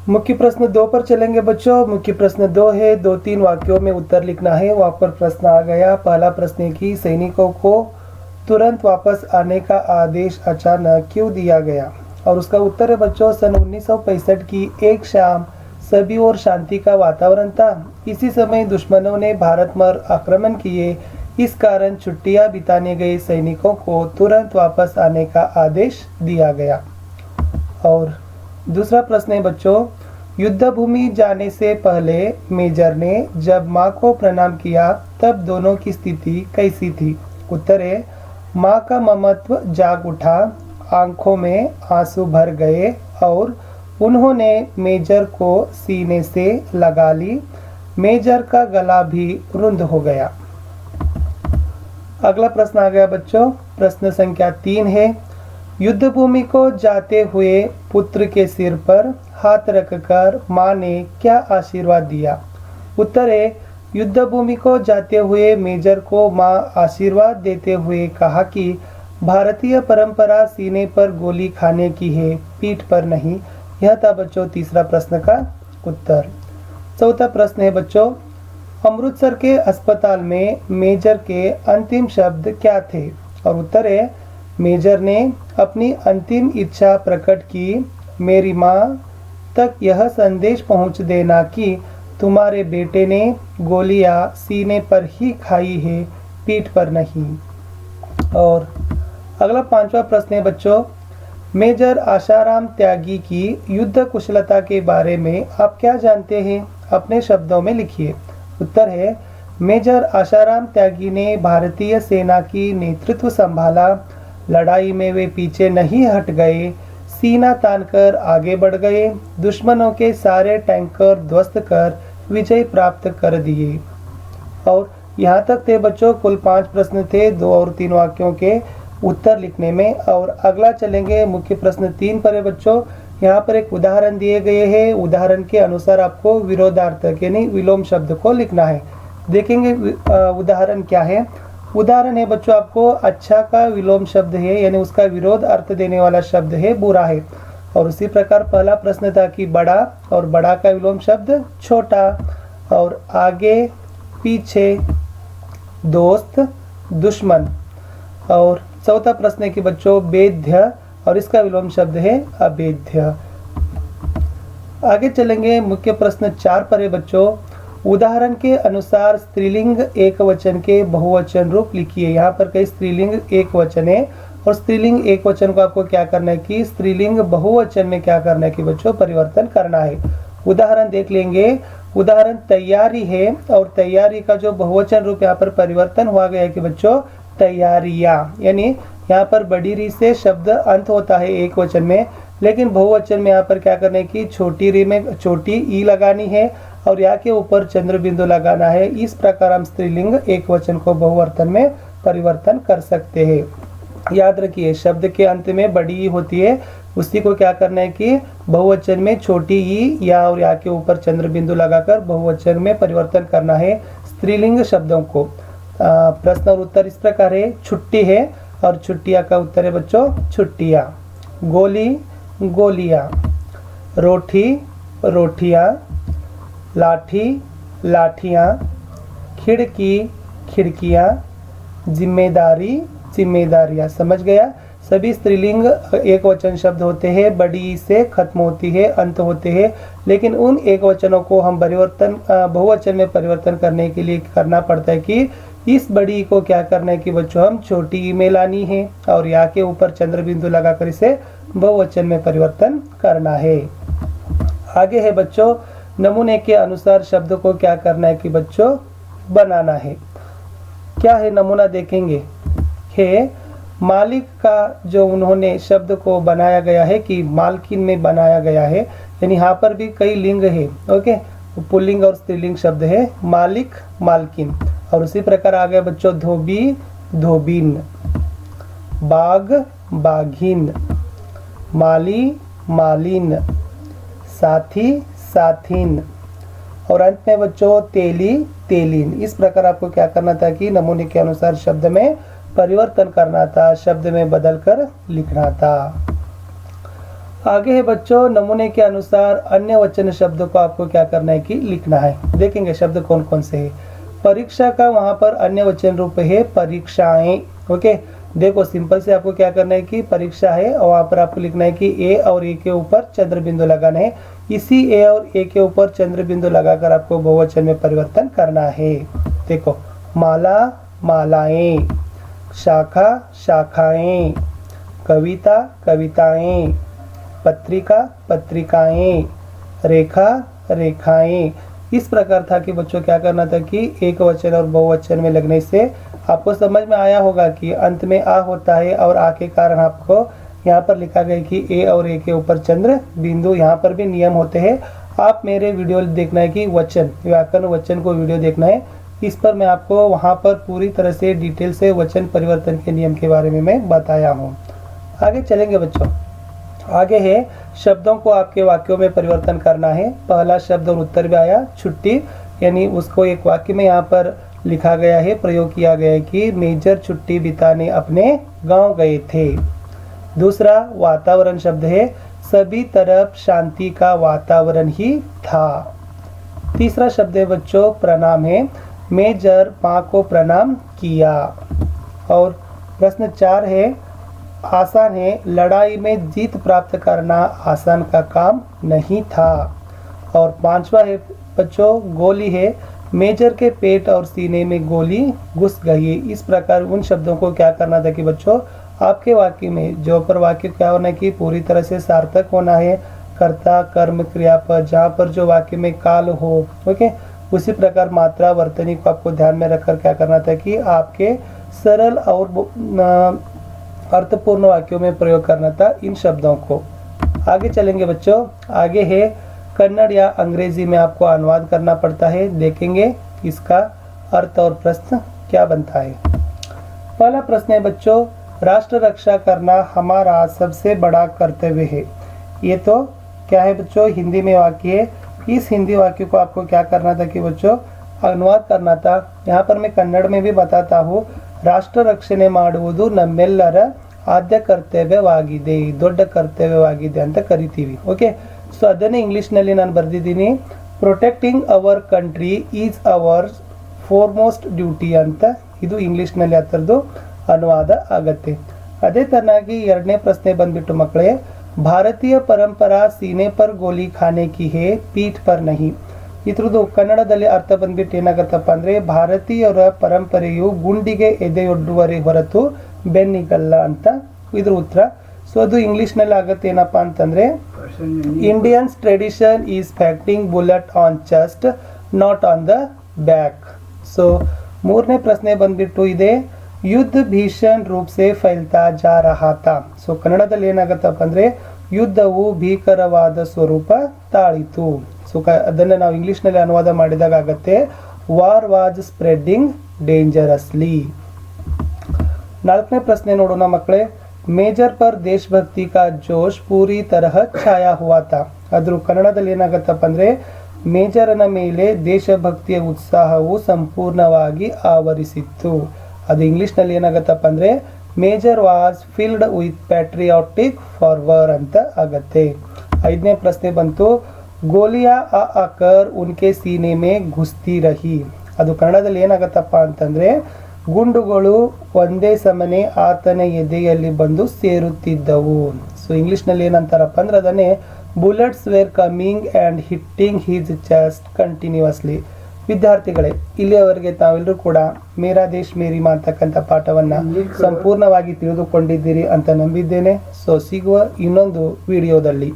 मुख्य प्रश्न 2 पर चलेंगे बच्चों। मुख्य प्रश्न 2 है, 2-3 वाक्यों में उत्तर लिखना है। वहाँ पर प्रश्न आ गया। पहला प्रश्न है कि सैनिकों को तुरंत वापस आने का आदेश अचानक क्यों दिया गया? और उसका उत्तर है बच्चों, सन 1965 की एक शाम सभी ओर शांति का वातावरण था। इसी समय दुश्मनों ने भारत पर आक्रमण किए। इस कारण छुट्टियां बिताने गए सैनिकों को तुरंत वापस आने का आदेश दिया गया। और दूसरा प्रश्न है बच्चों, युद्ध भूमि जाने से पहले मेजर ने जब माँ को प्रणाम किया तब दोनों की स्थिति कैसी थी? उत्तर है, माँ का ममत्व जाग उठा, आंखों में आंसू भर गए और उन्होंने मेजर को सीने से लगा ली। मेजर का गला भी रुंध हो गया। अगला प्रश्न आ गया बच्चों। प्रश्न संख्या 3 है, युद्ध भूमि को जाते हुए पुत्र के सिर पर हाथ रखकर माँ ने क्या आशीर्वाद दिया? उत्तर है, युद्ध भूमि को जाते हुए मेजर को माँ आशीर्वाद देते हुए कहा कि भारतीय परंपरा सीने पर गोली खाने की है, पीठ पर नहीं। यह था बच्चों तीसरा प्रश्न का उत्तर। चौथा प्रश्न है बच्चों, अमृतसर के अस्पताल में मेजर के अंतिम शब्द क्या थे? और उत्तर है, मेजर ने अपनी अंतिम इच्छा प्रकट की, मेरी माँ तक यह संदेश पहुँच देना कि तुम्हारे बेटे ने गोलियां सीने पर ही खाई है, पीठ पर नहीं। और अगला 5वां प्रश्न है बच्चों, मेजर आशाराम त्यागी की युद्ध कुशलता के बारे में आप क्या जानते हैं? अपने शब्दों में लिखिए। उत्तर है, मेजर आशाराम त्यागी ने भारतीय सेना की नेतृत्व संभाला। लड़ाई में वे पीछे नहीं हट गए, सीना तानकर आगे बढ़ गए, दुश्मनों के सारे टैंकर ध्वस्त कर विजय प्राप्त कर दिए। और यहाँ तक थे बच्चों कुल 5 प्रश्न थे 2 और 3 वाक्यों के उत्तर लिखने में। और अगला चलेंगे मुख्य प्रश्न 3 पर है बच्चों। यहाँ पर एक उदाहरण दिए गए हैं। उदाहरण के अनुसार आपको विरोधार्थक यानी विलोम शब्द को लिखना है। देखेंगे उदाहरण क्या है। उदाहरण है बच्चों, आपको अच्छा का विलोम शब्द है यानी उसका विरोध अर्थ देने वाला शब्द है बुरा है। और उसी प्रकार पहला प्रश्न था कि बड़ा, और बड़ा का विलोम शब्द छोटा, और आगे पीछे, दोस्त, दुश्मन। और चौथा प्रश्न है कि बच्चों वेद्य, और इसका विलोम शब्द है अवेद्य। आगे चलेंगे मुख्य प्रश्न 4 पर है बच्चों। उदाहरण के अनुसार स्त्रीलिंग एक वचन के बहुवचन रूप लिखिए। यहाँ पर कई स्त्रीलिंग एक वचन है और स्त्रीलिंग एक वचन को आपको क्या करना है कि स्त्रीलिंग बहुवचन में क्या करना है कि बच्चों परिवर्तन करना है। उदाहरण देख लेंगे। उदाहरण तैयारी है और तैयारी का जो बहुवचन रूप यहाँ पर परिवर्तन हुआ गया है कि बच्चों तैयारियां, यानी यहाँ पर बड़ी री से शब्द अंत होता है एक वचन में, लेकिन बहुवचन में यहाँ पर क्या करना है कि छोटी री में छोटी ई लगानी है और या के ऊपर चंद्र बिंदु लगाना है। इस प्रकार हम स्त्रीलिंग एक वचन को बहुवचन में परिवर्तन कर सकते हैं। याद रखिए, शब्द के अंत में बड़ी ई होती है, उसी को क्या करना है कि बहुवचन में छोटी ई या और या के ऊपर चंद्र बिंदु लगाकर बहुवचन में परिवर्तन करना है स्त्रीलिंग शब्दों को। प्रश्न और उत्तर इस प्रकार है। छुट्टी है और छुट्टियां का उत्तर है बच्चों छुट्टियां। गोली, गोलियां। रोटी, रोटियां। लाठी, लाठियां। खिड़की, खिड़कियां। जिम्मेदारी, जिम्मेदारियां। समझ गया। सभी स्त्रीलिंग एक वचन शब्द होते हैं, बड़ी से खत्म होती है, अंत होते हैं, लेकिन उन एक वचनों को हम परिवर्तन बहुवचन में परिवर्तन करने के लिए करना पड़ता है कि इस बड़ी को क्या करना है कि बच्चों हम छोटी ई में लानी है और या के ऊपर चंद्र बिंदु लगाकर इसे बहुवचन में परिवर्तन करना है। आगे है बच्चों, नमूने के अनुसार शब्द को क्या करना है कि बच्चों बनाना है। क्या है नमूना देखेंगे। है मालिक का जो उन्होंने शब्द को बनाया गया है कि मालकिन में बनाया गया है, यानी यहाँ पर भी कई लिंग है। ओके, पुल्लिंग और स्त्रीलिंग शब्द है मालिक, मालकिन। और उसी प्रकार आ गया बच्चों धोबी, धोबिन। बाग, बाघिन। माली, मालिन। साथी, साथिन। और अंत में बच्चों तेली, तेलिन। इस प्रकार आपको क्या करना था कि नमूने के अनुसार शब्द में परिवर्तन करना था, शब्द में बदलकर लिखना था। आगे है बच्चों, नमूने के अनुसार अन्य वचन शब्द को आपको क्या करना है कि लिखना है। देखेंगे शब्द कौन कौन से है। परीक्षा का वहां पर अन्य वचन रूप है परीक्षाएं। ओके, देखो सिंपल से आपको क्या करना है कि परीक्षा है और वहां पर आपको लिखना है कि ए और ए के ऊपर चंद्र बिंदु लगाना है। इसी ए और ए के ऊपर चंद्र बिंदु लगाकर आपको बहुवचन में परिवर्तन करना है। देखो, माला मालाएं, शाखा शाखाएं, कविता कविताएं, पत्रिका पत्रिकाएं, रेखा रेखाएं। इस प्रकार था कि बच्चों क्या करना था कि एक वचन और बहुवचन में लगने से आपको समझ में आया होगा कि अंत में आ होता है और आ के कारण आपको यहाँ पर लिखा गया कि ए और ए के ऊपर चंद्र बिंदु। यहाँ पर भी नियम होते हैं। आप मेरे वीडियो देखना है कि वचन व्याकरण वचन को वीडियो देखना है, इस पर मैं आपको वहाँ पर पूरी तरह से डिटेल से वचन परिवर्तन के नियम के बारे में मैं बताया हूँ। आगे चलेंगे बच्चों। आगे है शब्दों को आपके वाक्यों में परिवर्तन करना है। पहला शब्द और उत्तर भी आया, छुट्टी, यानी उसको एक वाक्य में यहाँ पर लिखा गया है, प्रयोग किया गया है कि मेजर छुट्टी बिताने अपने गांव गए थे। दूसरा वातावरण शब्द है, सभी तरफ शांति का वातावरण ही था। तीसरा शब्द है बच्चों प्रणाम है, मेजर माँ को प्रणाम किया। और प्रश्न 4 है, आसान है, लड़ाई में जीत प्राप्त करना आसान का काम नहीं था। और 5वां है बच्चों गोली है, मेजर के पेट और सीने में गोली घुस गई। इस प्रकार उन शब्दों को क्या करना था कि बच्चों आपके वाक्य में जो पर वाक्य क्या होना है कि पूरी तरह से सार्थक होना है। कर्ता कर्म क्रियापद, जहाँ पर जो वाक्य में काल हो, ओके, उसी प्रकार मात्रा वर्तनी को आपको ध्यान में रखकर क्या करना था कि आपके सरल और अर्थपूर्ण वाक्यों में प्रयोग करना था इन शब्दों को। आगे चलेंगे बच्चों। आगे है कन्नड़ या अंग्रेजी में आपको अनुवाद करना पड़ता है। देखेंगे इसका अर्थ और प्रश्न क्या बनता है। पहला प्रश्न है बच्चों, राष्ट्र रक्षा करना हमारा सबसे बड़ा कर्तव्य है। ये तो क्या है बच्चों, हिंदी में वाक्य है। इस हिंदी वाक्य को आपको क्या करना था कि बच्चों अनुवाद करना था। यहाँ पर मैं कन्नड़ में भी बताता हूँ, ರಾಷ್ಟ್ರ ರಕ್ಷಣೆ ಮಾಡುವುದು ನಮ್ಮೆಲ್ಲರ ಆದ್ಯ ಕರ್ತವ್ಯವಾಗಿದೆ, ದೊಡ್ಡ ಕರ್ತವ್ಯವಾಗಿದೆ ಅಂತ ಕರಿತೀವಿ. ಓಕೆ, ಸೊ ಅದನ್ನೇ ಇಂಗ್ಲಿಷ್ನಲ್ಲಿ ನಾನು ಬರೆದಿದ್ದೀನಿ, protecting our country is our foremost duty ಅಂತ. ಇದು ಇಂಗ್ಲಿಷ್ನಲ್ಲಿ ಆ ಥರದ್ದು ಅನುವಾದ ಆಗತ್ತೆ. ಅದೇ ತರನಾಗಿ ಎರಡನೇ ಪ್ರಶ್ನೆ ಬಂದ್ಬಿಟ್ಟು ಮಕ್ಕಳೇ, ಭಾರತೀಯ ಪರಂಪರಾ ಸೀನೆ ಪರ್ ಗೋಲಿ ಖಾನೆ ಕಿ ಹೇ ಪೀಠ್ ಪರ್ ನಹಿ. ಇದ್ರದ್ದು ಕನ್ನಡದಲ್ಲಿ ಅರ್ಥ ಬಂದ್ಬಿಟ್ಟು ಏನಾಗತ್ತಪ್ಪ ಅಂದ್ರೆ, ಭಾರತೀಯರ ಪರಂಪರೆಯು ಗುಂಡಿಗೆ ಎದೆಯೊಡ್ಡುವರೆ ಹೊರತು ಬೆನ್ನಿಗಲ್ಲ ಅಂತ ಇದ್ರ ಉತ್ತರ. ಸೊ ಅದು ಇಂಗ್ಲಿಷ್ ನಲ್ಲಿ ಆಗತ್ತೆ ಏನಪ್ಪಾ ಅಂತಂದ್ರೆ, Indians tradition is facing bullet on chest not on the back. So ಮೂರನೇ ಪ್ರಶ್ನೆ ಬಂದ್ಬಿಟ್ಟು ಇದೆ, ಯುದ್ಧ ಭೀಷಣ್ ರೂಪ್ ಸೆ ಫೈಲ್ತಾ ಜಾ ರಹಾ ತಾ. ಸೊ ಕನ್ನಡದಲ್ಲಿ ಏನಾಗತ್ತಪ್ಪ ಅಂದ್ರೆ, ಯುದ್ಧವು ಭೀಕರವಾದ ಸ್ವರೂಪ ತಾಳಿತು. ಸೊ ಅದನ್ನು ನಾವು ಇಂಗ್ಲಿಷ್ನಲ್ಲಿ ಅನುವಾದ ಮಾಡಿದಾಗ ಆಗತ್ತೆ, ವಾರ್ ವಾಸ್ ಸ್ಪ್ರೆಡಿಂಗ್ ಡೇಂಜರಸ್ಲಿ. ನಾಲ್ಕನೇ ಪ್ರಶ್ನೆ ನೋಡೋಣ ಮಕ್ಕಳೇ, ಮೇಜರ್ ಪರ್ ದೇಶಭಕ್ತಿ ಕಾ ಜೋಶ್ ಪೂರಿ ತರಹ ಛಾಯಾ ಹುವಾ ತಾ. ಅದ್ರ ಕನ್ನಡದಲ್ಲಿ ಏನಾಗತ್ತಪ್ಪ ಅಂದ್ರೆ, ಮೇಜರನ ಮೇಲೆ ದೇಶಭಕ್ತಿಯ ಉತ್ಸಾಹವು ಸಂಪೂರ್ಣವಾಗಿ ಆವರಿಸಿತ್ತು. ಅದು ಇಂಗ್ಲಿಷ್ನಲ್ಲಿ ಏನಾಗತ್ತಪ್ಪ ಅಂದ್ರೆ, major was filled with patriotic fervour ಅಂತ ಆಗತ್ತೆ. ಐದನೇ ಪ್ರಶ್ನೆ ಬಂತು, ಗೋಲಿಯಾ ಆಕರ್ ಉನ್ಕೆ ಸೀನೆ ಮೇ ಘುಸ್ತಿ ರಹಿ. ಅದು ಕನ್ನಡದಲ್ಲಿ ಏನಾಗತ್ತಪ್ಪ ಅಂತಂದ್ರೆ, ಗುಂಡುಗಳು ಒಂದೇ ಸಮನೆ ಆತನ ಎದೆಯಲ್ಲಿ ಬಂದು ಸೇರುತ್ತಿದ್ದವು. ಸೊ ಇಂಗ್ಲಿಷ್ನಲ್ಲಿ ಏನಂತಾರಪ್ಪ ಅಂದ್ರೆ, ಅದನ್ನೇ bullets were coming and hitting his chest continuously. ವಿದ್ಯಾರ್ಥಿಗಳೇ, ಇಲ್ಲಿಯವರೆಗೆ ತಾವೆಲ್ಲರೂ ಕೂಡ ಮೇರಾ ದೇಶ್ ಮೇರಿ ಮಾ ಅಂತಕ್ಕಂಥ ಪಾಠವನ್ನು ಸಂಪೂರ್ಣವಾಗಿ ತಿಳಿದುಕೊಂಡಿದ್ದೀರಿ ಅಂತ ನಂಬಿದ್ದೇನೆ. ಸೊ ಸಿಗುವ ಇನ್ನೊಂದು ವಿಡಿಯೋದಲ್ಲಿ.